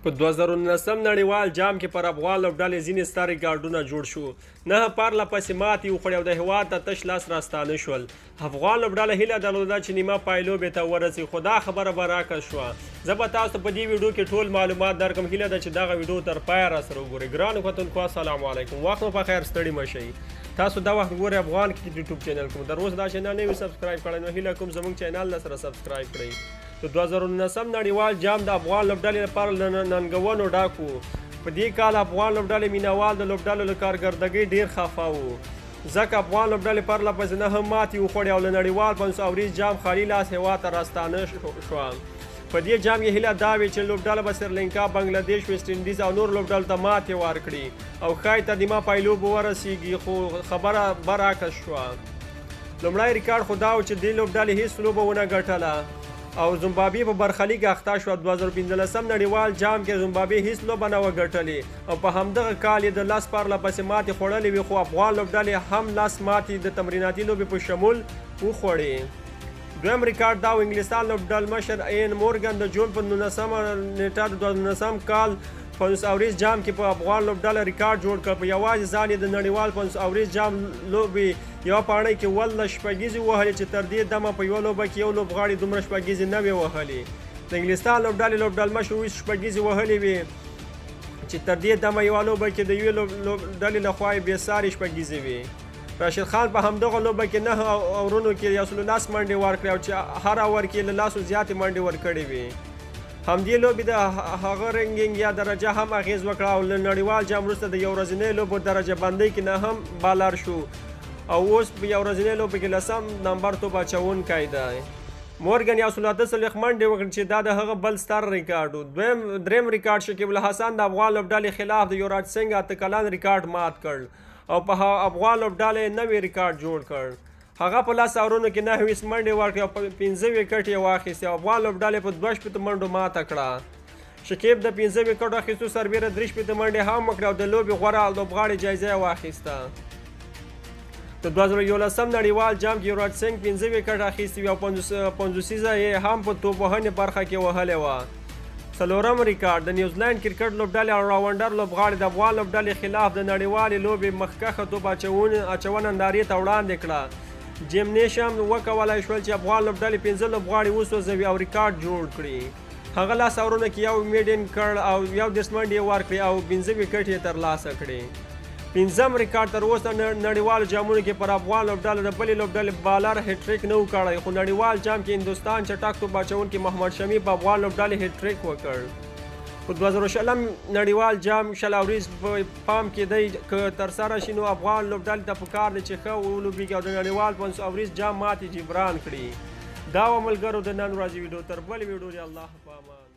په 2019 نړیوال جام کې پر افغان لوبډلې ځینې ستر ریکارډونه جوړ شو. 9 پرله پسې ماتې وخوړې او د هېواد ته تش لاس راستانه شول. افغان لوبډله هیله درلوده چې نیمه پایلوبې ته ورسي، خو دا خبره برعکس شوه. زه به تاسو ته په دې ویډیو کې ټول معلومات درکړم. هیله ده چې دغه ویډیو تر پایه راسره وګورئ. ګرانو کتونکو السلام علیکم، وخت مو په خیر، ستړي مه شئ. تاسو دا وخت ګورئ افغان کرکټ یوټیوب چینل کوم. تر اوسه دا چینل نه وي سبسکرایب کړی نو هیله کوم زموږ چینل سره سبسکرایب کړئ. د 2019 نړیوال جام د افغان لوبډلې لپاره ننګونو ډک و. په دې کال افغان لوبډلې مینوال د لوبډلو له کارکردګۍ ډېر خفه وو، ځکه افغان لوبډلې پرله پسې 9 ماتې وخوړې او له نړیوال 500 اوریز جام خالي لاس هېواد ته راستانه شوه. په دې جام کې هیله دا وي چې لوبډله به سریلانکا، بنګلادیش، ویسټ انډیز او نور لوبډلو ته ماتې ورکړي او ښایي تر نیمه پایلوبو ورسیږي، خو خبره برعکس شوه. لومړی ریکارډ خو دا و چې دې لوبډلې هیڅ لوبه ونه ګټله او زیمبابوې په برخلیک اخته شوه. 2015 نړیوال جام کې زیمبابوې هیڅ لوبه نه وه ګټلې او په همدغه کال یې د 10 پرله پسې ماتې خوړلې وي، خو افغان لوبډلې هم 10 ماتې د تمریناتي لوبې په شمول وخوړې. دویم ریکارډ دا و انګلستان لوبډل مشر این مورګن د جون په 19 نیټه د 2019 کال 500 اوریز جام کې په افغان لوبډله ریکارډ جوړ کړ. په یوازې ځان یې د نړیوال 500 اوریز جام لوبې یوه پاڼۍ کې 18 شپږیزې وهلې چې تر دې دمه په یوه لوبه کې یو لوبغاړي دومره شپږیزې نه وې وهلې. د انګلستان لوبډلې لوبډل مشر 20 شپږیزې وهلې وې چې تر دې دمه یوه لوبه کې د یوې لوبډلې لخوا یې بېسارې شپږیزې وې. راشد خان په همدغه لوبه کې 9 اورونو کې 110 منډې ورکړې او چې هر اور کې له 10 زیاتې منډې ورکړې وې. همدې لوبې د هغه رنګینګ یا درجه هم اغیز وکړه او له نړیوال جام وروسته د یو ورځنۍ لوبو درجه بندۍ کې نه هم بالر شو او اوس په یو ورځنۍ لوبه کې 10 نمبر توپ اچوونکی دی. مورګن 138 منډې وکړې چې دا د هغه بل ستر ریکارډ و. دریم ریکارډ شکیب الحسن د افغان لوبډلې خلاف د یوراج سنګ 8 کلن ریکارډ مات کړ او په افغان لوبډلې نوی ریکارډ جوړ کړ. هغه په 10 اورونو کې 29 منډې ورکړې او 15 وکټ یې واخیستې او افغان لوبډلې په 2 منډو ماته کړه. شکیب د 15 وکټو اخیستو سربیره 3 منډې هم وکړې او د لوبې غوره لوبغاړي جایزه یې واخیسته. د 2011 نړیوال جام کې یوراج سنګ 15 وکټ اخیستې او 50 یې هم په توپ وهنې برخه کې وهلې وه. څلورم ریکارډ د نیوزیلند کرکټ لوبډلې راونډر لوبغاړي د افغان لوبډلې خلاف د نړیوالې لوبې مخکښه توپ اچونه نندارې ته وړاندې کړه. جیم نیشم وکولای شول چې افغان لوبډلې 15 لوبغاړي وسوځوي او ریکارډ جوړ کړي. هغه 10 اورونو کې یو میډین کړ او 11 منډې یې ورکړې او 15 وکټ یې ترلاسه کړې. پنځم ریکارډ تر اوسه نړیوالو جامونو کې پر افغان لوبډله د بلې لوبډلې بالر هټریک نه و کړی، خو نړیوال جام کې هندوستان چټک توپ اچوونکي محمد شمي په افغان لوبډلې هټریک وکړ. په 2020 نړیوال جام 20 اوریز په پام کې دی که ترسره شي نو افغان لوبډلې ته پکار دی چې ښه ولوبېږي او د نړیوال 500 اوریز جام ماتې جبران کړي. دا و ملګرو د نن ورځې ویډیو، تر بلې ویډیو الله په امان.